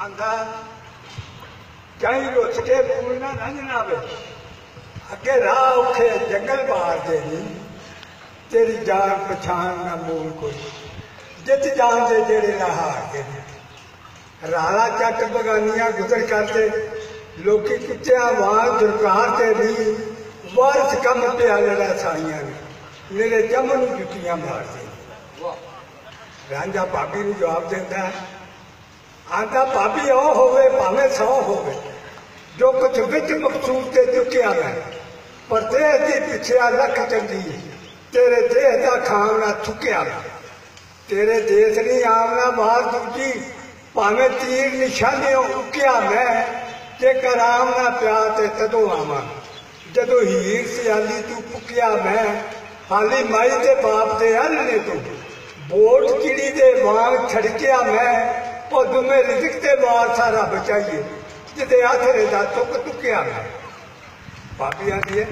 आंदा कहीं रुच के मूल ना रंजना वे अगे राह औखे जंगल बार दे नहीं तेरी जान पछाण ना मूल कोई जित जान दे जेड़े राह आगे राला चट बगानियां गुजर करते लोकी कुत्तिया वार दुरकार ते नहीं वारस कम प्याले साइया ने मेरे जमन जुतियां मारते रांझा भाभी ने जवाब देता है आंदा भाभी ओ होवे भावे 100 होवे जो कुछ विच मकसूद ते चुकिया मैं पर देह दी पिछया लख चंदी तेरे देह दा खामना थुकिया तेरे देश नहीं आमना बाहर दूजी भावे तीर निशाने उकिया मैं ते कराम ना प्या ते तदों आवा जदों हीर सियाली तू पुकिया मैं हाली माई दे बाप दे हल ने तू बोट चिड़ी दे वांग छड़किया मैं और तुम्हें रिजिक दे वार सारा बचाइए जिते आखिर दा तुक तुकिया मैं भाभी आती है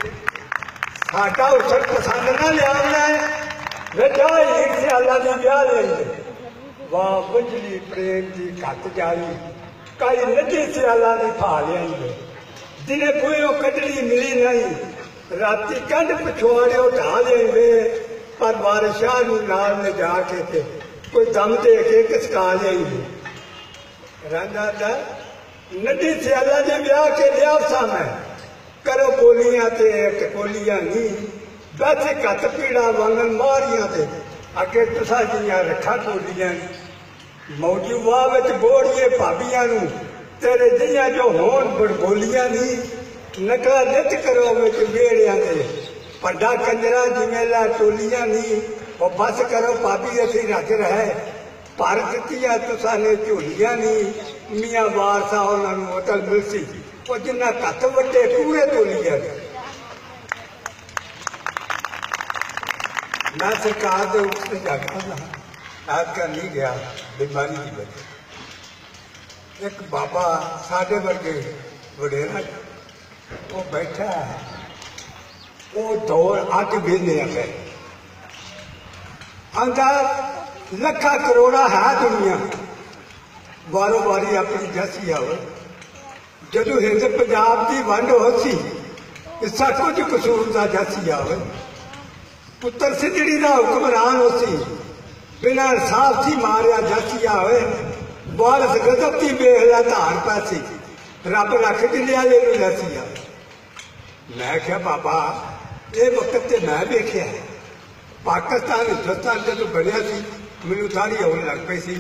साडा उछल पसंद ना लिया बेटा हीर सियाला दी ब्याह लेंगे वाह बुझली प्रेम की घट जाई कई नदी सियाला दी फा लिया जिन्हें बुओ कटड़ी मिली नहीं राती कंध पछोड़े ढा लेंगे पर बारिशाह नाल में जाके कोई दम दे के किसका लेंगे रांझा नदी सियाला जे ब्याह के लिया सा मैं करो बोलियां ते टकोलियां नहीं वैसे कत पीड़ा वांगन मारियां ते अगे तुसा जियां रखा बोलियां मौजू वाह विच बोड़िए भाभियां नू तेरे जियां जो होन बड़बोलियां नहीं नकला नित करो विच बेड़ियां ते पड्डा कंजरा जिमेला टोलियां नहीं और बस करो भाभी असी रज रहे पर दित्तियां तुसा ने झोलियां नहीं मियाँ वारसा उन्होंने होटल मिलसी वो जिन्ना कत वड्डे पूरे तोलिया मैं सरकार के उत्ते जाता आजकल नहीं गया बीमारी की वजह एक बाबा साढ़े वर्गे वडेरा वो बैठा है वो दौड़ अज बेले गए आंदा लखा करोड़ा है दुनिया बारो बारी अपनी जैसी आवे जदों हिंद पंजाब की वंड हो सी इसा कुछ कसूर का जैसी आवे पुत्र सिद्धड़ी का हुक्मरान हो सी बिना इंसाफ की मारिया जैसी आवे वारस गजब की बेहला धार पैसी रब रख दिलिया जैसी आवे मैं क्या बाबा ये वक्त ते मैं देखिया पाकिस्तान हिंदुस्तान जो बनया सी मैनू सारी होने लग पई सी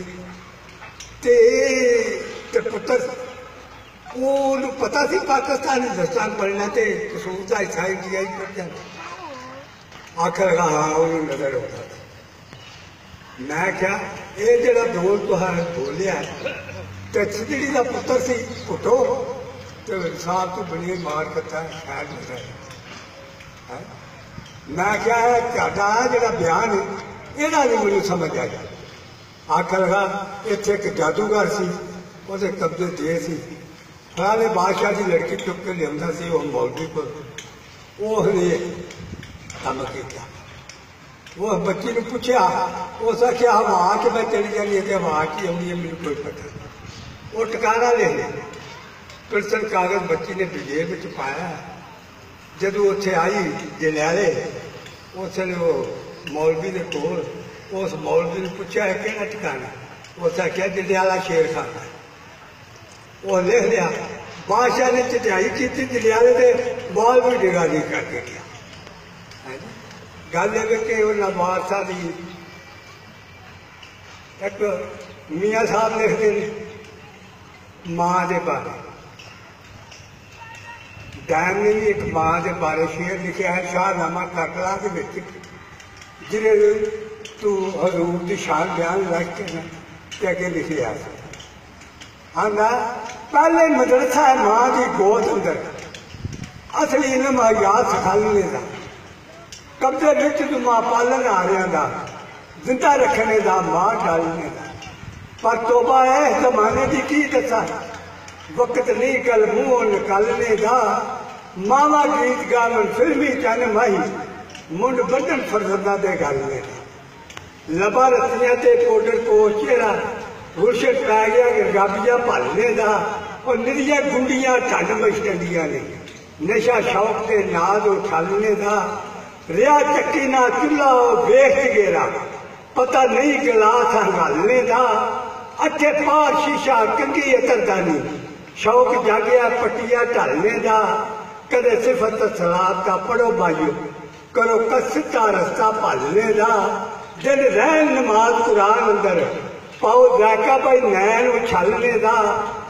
ते पुत्र वो पता सी पाकिस्तान हिंदुस्तान बनना तो कसूर का हिस्सा इंडिया ही कर जाता आखिर हाँ उन्होंने नजर होता मैं क्या ये जरा दौर तुहार बोलिया तो सिद्धड़ी का पुत्र सी पुटो तो इंसाफ तो बनी मार करता शायद नजर मैं क्या है ਤੁਹਾਡਾ ਜਿਹੜਾ ਬਿਆਨ ਇਹਦਾ नहीं ਮੈਨੂੰ समझ आया आखिर इतने एक जादूगर सी ਉਹਦੇ कब्जे दे सी फलाने बादशाह की लड़की चुप के लिया सी वो मौलवी को उसने काम किया वो बच्ची ने पूछा उस आख्या हवा के मैं चली जानी है हवा की आनी है मैंने कोई पता नहीं वो टिकाना ले लिया पिलसन कागज बच्ची ने जेब में पाया जदों उत्थे आई जलियाले उसने वो मौलवी ने कोल उस मौलवी ने पूछा है कि ठिकाना उस आख्या जलियाला शेर खाना वो लिख लिया बादशाह ने चिटियाई की जलियाले के मौलवी निगरानी करके गया गल कि वारसा की एक मियाँ साहब लिखते हैं माँ के बारे डैम ने भी एक माँ के बारे शेर लिखा है शाहनामा काकला के जिन्हें तू हजूर की शान बयान रख के अगे लिखे आंदा पहले मदरसा है माँ की गोद अंदर असली इलम याद सिखाने का कब्जे विच मां पालन हारियां का जिंदा रखने का मां डालने का पर तोबा है जमाने की की दसा वक्त नहीं कल मुंह निकालने का मावा गीत गावन फिल्मी चन माही मुंड बदन फरजदा दे गालने का लबा रतियां ते पाउडर को चेहरा गुरशत पै गया गाबिया भालने का और निरिया गुंडियां ठंड मछटंडिया ने नशा शौक के नाद उछालने का रिया चक्की ना चूल्हा वेख गेरा पता नहीं गिलास हंगालने का अठे पार शीशा कंगी अतरदा नहीं शौक जागया पटिया ढालने का कदे सिफत सलाद का पढ़ो भाइयों करो कसता रस्ता भालने का दिन रहन नमाज कुरान अंदर पाओ जायका भाई नैन उछालने का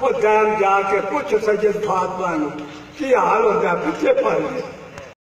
और दैन जाके पुछ सजद फातमा की हाल होता पिछले पढ़